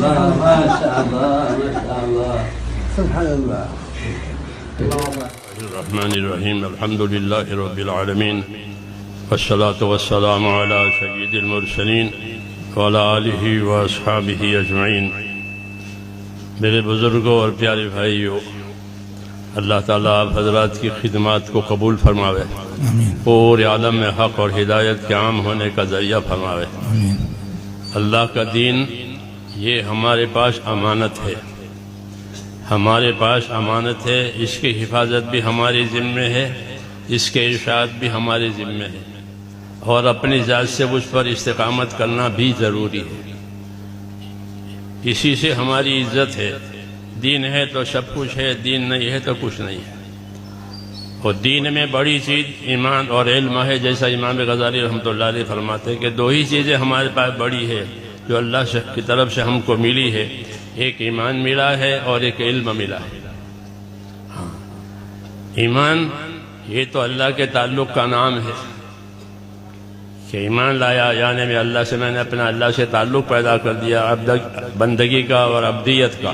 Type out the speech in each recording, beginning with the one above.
الله ما شاء الله ما شاء الله سبحان الله. الرحمن الرحيم الحمد لله رب العالمين والصلاة والسلام على سيد المرسلين وعلى آلہ واصحابہ اجمعین. میرے بزرگوں اور پیارے بھائیوں، اللہ تعالیٰ آپ حضرات کی خدمات کو قبول فرماوے، پورے عالم میں حق اور ہدایت کے عام ہونے کا ذریعہ فرماوے. اللہ کا دین یہ ہمارے پاس امانت ہے، ہمارے پاس امانت ہے. اس کی حفاظت بھی ہمارے ذمے ہے، اس کے ارشاد بھی ہمارے ذمے ہے، اور اپنی ذات سے اس پر استقامت کرنا بھی ضروری ہے. اسی سے ہماری عزت ہے. دین ہے تو سب کچھ ہے، دین نہیں ہے تو کچھ نہیں ہے. اور دین میں بڑی چیز ایمان اور علم ہے. جیسا امام غزالی رحمۃ اللہ علیہ فرماتے ہیں کہ دو ہی چیزیں ہمارے پاس بڑی ہے جو اللہ کی طرف سے ہم کو ملی ہے. ایک ایمان ملا ہے اور ایک علم ملا ہے. ایمان یہ تو اللہ کے تعلق کا نام ہے کہ ایمان لایا، یعنی میں اللہ سے، میں نے اپنا اللہ سے تعلق پیدا کر دیا، بندگی کا اور عبدیت کا.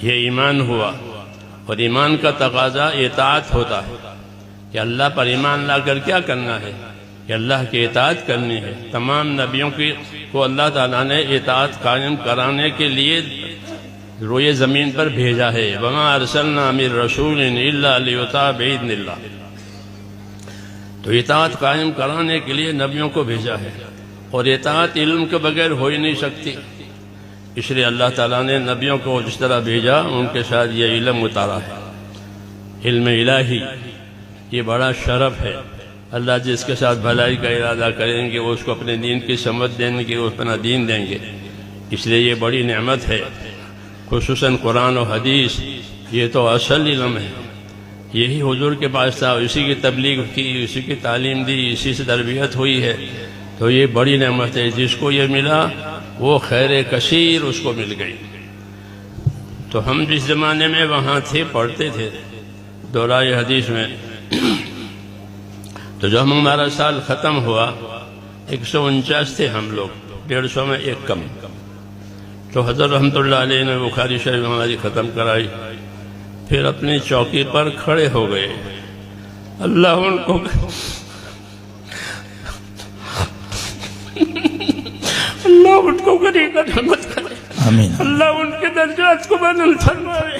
یہ ایمان ہوا. اور ایمان کا تقاضا اطاعت ہوتا ہے کہ اللہ پر ایمان لا کر کیا کرنا ہے، کہ اللہ کی اطاعت کرنی ہے. تمام نبیوں کو اللہ تعالیٰ نے اطاعت قائم کرانے کے لیے روئے زمین پر بھیجا ہے. وَمَا أَرْسَلْنَا مِن رَّسُولٍ إِلَّا لِيُطَاعَ بِإِذْنِ اللَّهِ. تو اطاعت قائم کرانے کے لیے نبیوں کو بھیجا ہے، اور اطاعت علم کے بغیر ہو ہی نہیں سکتی. اس لیے اللہ تعالیٰ نے نبیوں کو جس طرح بھیجا ان کے ساتھ یہ علم اتارا ہے. علم الہی یہ بڑا شرف ہے. اللہ جس کے ساتھ بھلائی کا ارادہ کریں گے وہ اس کو اپنے دین کی سمجھ دیں گے، وہ اپنا دین دیں گے. اس لیے یہ بڑی نعمت ہے. خصوصاً قرآن و حدیث یہ تو اصل علم ہے. یہی حضور کے پاس تھا، اسی کی تبلیغ کی، اسی کی تعلیم دی، اسی سے تربیت ہوئی ہے. تو یہ بڑی نعمت ہے. جس کو یہ ملا وہ خیر کثیر اس کو مل گئی. تو ہم جس زمانے میں وہاں تھے، پڑھتے تھے دورہ حدیث میں، تو جب ہمارا سال ختم ہوا 149 تھے ہم لوگ، 150 میں ایک کم. تو حضرت رحمۃ اللہ علیہ نے بخاری شریف ہماری ختم کرائی، پھر اپنی چوکی پر کھڑے ہو گئے. اللہ ان کو اللہ ان کو غنی کا رحمت کرے، آمین. اللہ ان کے درجات کو بلند فرمائے.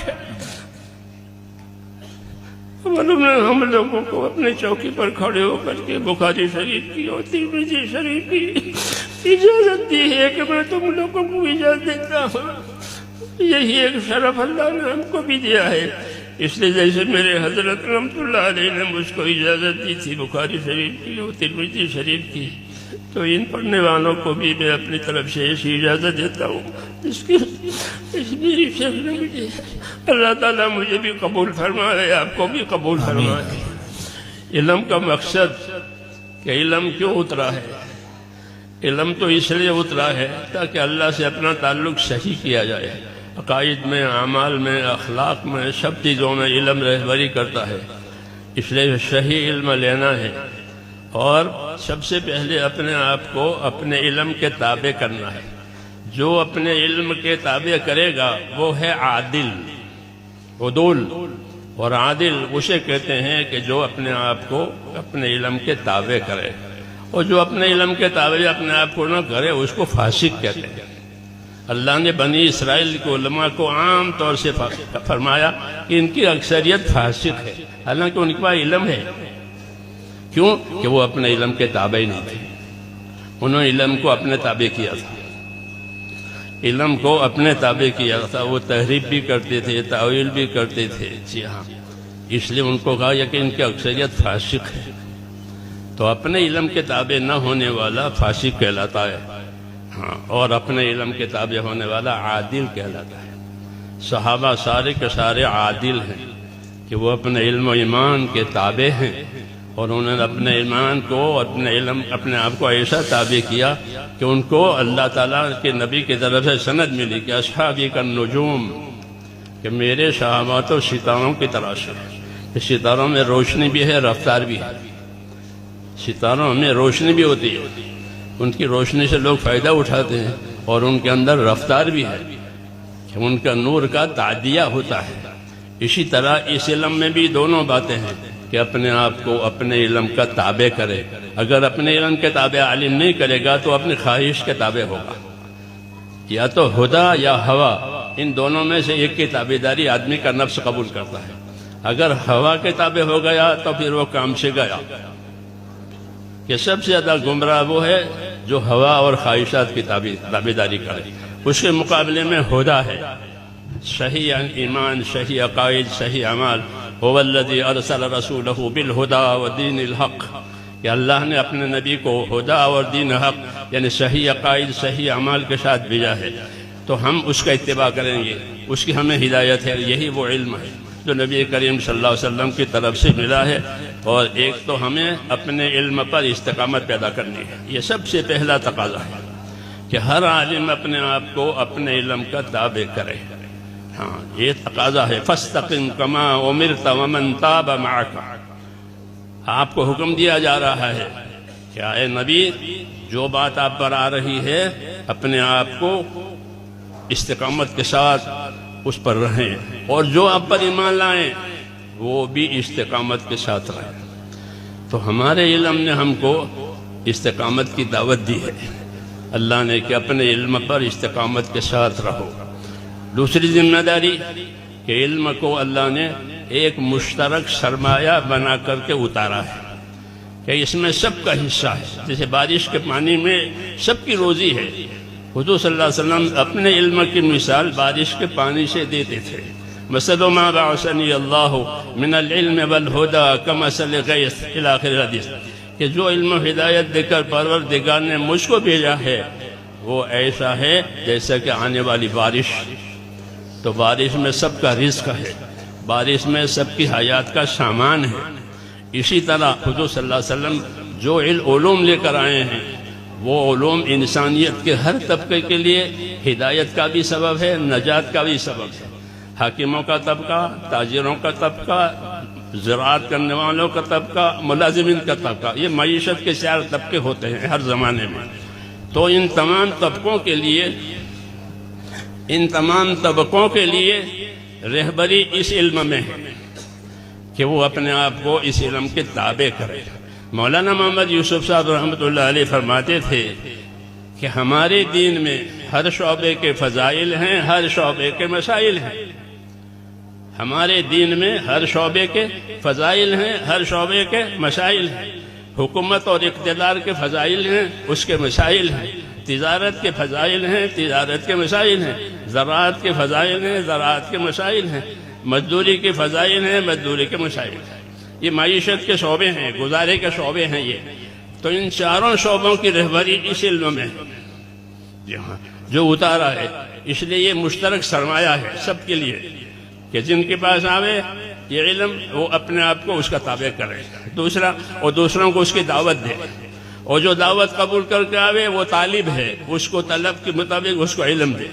ہم لوگوں کو اپنی چوکی پر کھڑے ہو کر کے بخاری شریف کی اور ترمذی شریف کی اجازت دی ہے کہ میں تم لوگوں کو اجازت دیتا ہوں. یہی ایک شرف اللہ نے ہم کو بھی دیا ہے. اس لیے جیسے میرے حضرت رحمۃ اللہ علیہ نے مجھ کو اجازت دی تھی بخاری شریف کی اور ترمذی شریف کی، تو ان پڑھنے والوں کو بھی میں اپنی طرف سے ایسی اجازت دیتا ہوں اس میری شیخ نے مجھے. اللہ تعالیٰ مجھے بھی قبول فرمائے، آپ کو بھی قبول فرمائے. علم کا مقصد کہ علم کیوں اترا ہے؟ علم تو اس لیے اترا ہے تاکہ اللہ سے اپنا تعلق صحیح کیا جائے. عقائد میں، اعمال میں، اخلاق میں، سب چیزوں میں علم رہبری کرتا ہے. اس لیے صحیح علم لینا ہے، اور سب سے پہلے اپنے آپ کو اپنے علم کے تابع کرنا ہے. جو اپنے علم کے تابع کرے گا وہ ہے عادل، عدول. اور عادل اسے کہتے ہیں کہ جو اپنے آپ کو اپنے علم کے تابع کرے، اور جو اپنے علم کے تابع اپنے آپ کو نہ کرے اس کو فاسق کہتے ہیں. اللہ نے بنی اسرائیل کے علماء کو عام طور سے فرمایا کہ ان کی اکثریت فاسق ہے، حالانکہ ان کے پاس علم ہے. کیوں؟ کہ وہ اپنے علم کے تابع ہی نہیں تھے. انہوں نے علم کو اپنے تابع کیا تھا، علم کو اپنے تابع کیا تھا. وہ تحریف بھی کرتے تھے، تاویل بھی کرتے تھے. جی ہاں، اس لیے ان کو کہا کہ ان کی اکثریت فاسق ہے. تو اپنے علم کے تابع نہ ہونے والا فاسق کہلاتا ہے، ہاں، اور اپنے علم کے تابع ہونے والا عادل کہلاتا ہے. صحابہ سارے کے سارے عادل ہیں کہ وہ اپنے علم و ایمان کے تابع ہیں، اور انہوں نے اپنے ایمان کو، اپنے علم، اپنے آپ کو ایسا تابع کیا کہ ان کو اللہ تعالیٰ کے نبی کی طرف سے سند ملی کہ اصحابی کا نجوم، کہ میرے صحابہ تو ستاروں کی طرح سے. ستاروں میں روشنی بھی ہے، رفتار بھی ہے. ستاروں میں روشنی بھی ہوتی ہے، ان کی روشنی سے لوگ فائدہ اٹھاتے ہیں، اور ان کے اندر رفتار بھی ہے کہ ان کا نور کا تعدیہ ہوتا ہے۔ اسی طرح اس علم میں بھی دونوں باتیں ہیں کہ اپنے آپ کو اپنے علم کا تابع کرے۔ اگر اپنے علم کے تابع عالم نہیں کرے گا تو اپنی خواہش کے تابع ہوگا، یا تو ہدا یا ہوا، ان دونوں میں سے ایک کی تابعداری آدمی کا نفس قبول کرتا ہے۔ اگر ہوا کے تابع ہو گیا تو پھر وہ کام سے گیا، کہ سب سے زیادہ گمراہ وہ ہے جو ہوا اور خواہشات کی تابعداری کرے۔ اس کے مقابلے میں ہدا ہے، صحیح ایمان، صحیح عقائد، صحیح اعمال۔ هو الذی ارسل رسولہ بالہدی ودین الحق، کہ اللہ نے اپنے نبی کو ہدا اور دین حق یعنی صحیح عقائد، صحیح اعمال کے ساتھ بھیجا ہے، تو ہم اس کا اتباع کریں گے، اس کی ہمیں ہدایت ہے۔ یہی وہ علم ہے جو نبی کریم صلی اللہ علیہ وسلم کی طرف سے ملا ہے، اور ایک تو ہمیں اپنے علم پر استقامت پیدا کرنی ہے، یہ سب سے پہلا تقاضا ہے کہ ہر عالم اپنے آپ کو اپنے علم کا تابع کرے۔ ہاں، یہ تقاضا ہے، فاستقم کما امرت ومن تاب معک۔ آپ کو حکم دیا جا رہا ہے کہ اے نبی، جو بات آپ پر آ رہی ہے اپنے آپ کو استقامت کے ساتھ اس پر رہیں، اور جو آپ پر ایمان لائیں وہ بھی استقامت کے ساتھ رہیں۔ تو ہمارے علم نے ہم کو استقامت کی دعوت دی ہے، اللہ نے کہ اپنے علم پر استقامت کے ساتھ رہو۔ دوسری ذمہ داری کہ علم کو اللہ نے ایک مشترک سرمایہ بنا کر کے اتارا ہے، کہ اس میں سب کا حصہ ہے۔ جیسے بارش کے پانی میں سب کی روزی ہے، حضور صلی اللہ علیہ وسلم اپنے علم کی مثال بارش کے پانی سے دیتے تھے۔ مثل ما بعثنی اللہ من العلم والہدی کمثل غیث الی آخر الحدیث، کہ جو علم و ہدایت دے کر پروردگار نے مجھ کو بھیجا ہے وہ ایسا ہے جیسا کہ آنے والی بارش۔ تو بارش میں سب کا رزق ہے، بارش میں سب کی حیات کا سامان ہے۔ اسی طرح حضور صلی اللہ علیہ وسلم جو علوم لے کر آئے ہیں وہ علوم انسانیت کے ہر طبقے کے لیے ہدایت کا بھی سبب ہے، نجات کا بھی سبب ہے۔ حاکموں کا طبقہ، تاجروں کا طبقہ، زراعت کرنے والوں کا طبقہ، ملازمین کا طبقہ، یہ معیشت کے 4 طبقے ہوتے ہیں ہر زمانے میں۔ تو ان تمام طبقوں کے لیے رہبری اس علم میں ہے کہ وہ اپنے آپ کو اس علم کے تابع کرے۔ مولانا محمد یوسف صاحب رحمۃ اللہ علیہ فرماتے تھے کہ ہمارے دین میں ہر شعبے کے فضائل ہیں، ہر شعبے کے مسائل ہیں۔ ہمارے دین میں ہر شعبے کے فضائل ہیں، ہر شعبے کے مسائل ہیں۔ حکومت اور اقتدار کے فضائل ہیں، اس کے مسائل ہیں۔ تجارت کے فضائل ہیں، تجارت کے مسائل ہیں۔ زراعت کے فضائل ہیں، زراعت کے مسائل ہیں۔ مزدوری کے فضائل ہیں، مزدوری کے مسائل ہیں۔ یہ معیشت کے شعبے ہیں، گزارے کے شعبے ہیں یہ۔ تو ان 4 شعبوں کی رہبری اس علم میں جی ہاں جو اتارا ہے، اس لیے یہ مشترک سرمایہ ہے سب کے لیے کہ جن کے پاس آوے یہ علم وہ اپنے آپ کو اس کا تابع کرے، دوسرا اور دوسروں کو اس کی دعوت دے، اور جو دعوت قبول کر کے آوے وہ طالب ہے، اس کو طلب کے مطابق اس کو علم دے۔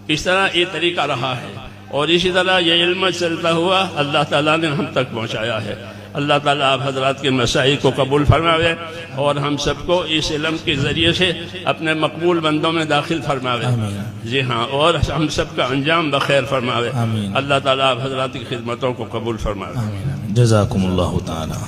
اس طرح یہ طریقہ رہا ہے، اور اسی طرح یہ علم چلتا ہوا اللہ تعالیٰ نے ہم تک پہنچایا ہے۔ اللہ تعالیٰ آپ حضرات کے مسائل کو قبول فرماوے، اور ہم سب کو اس علم کے ذریعے سے اپنے مقبول بندوں میں داخل فرماوے۔ جی ہاں، اور ہم سب کا انجام بخیر فرماوے۔ اللہ تعالیٰ آپ حضرات کی خدمتوں کو قبول فرماوے۔ جزاکم اللہ تعالی۔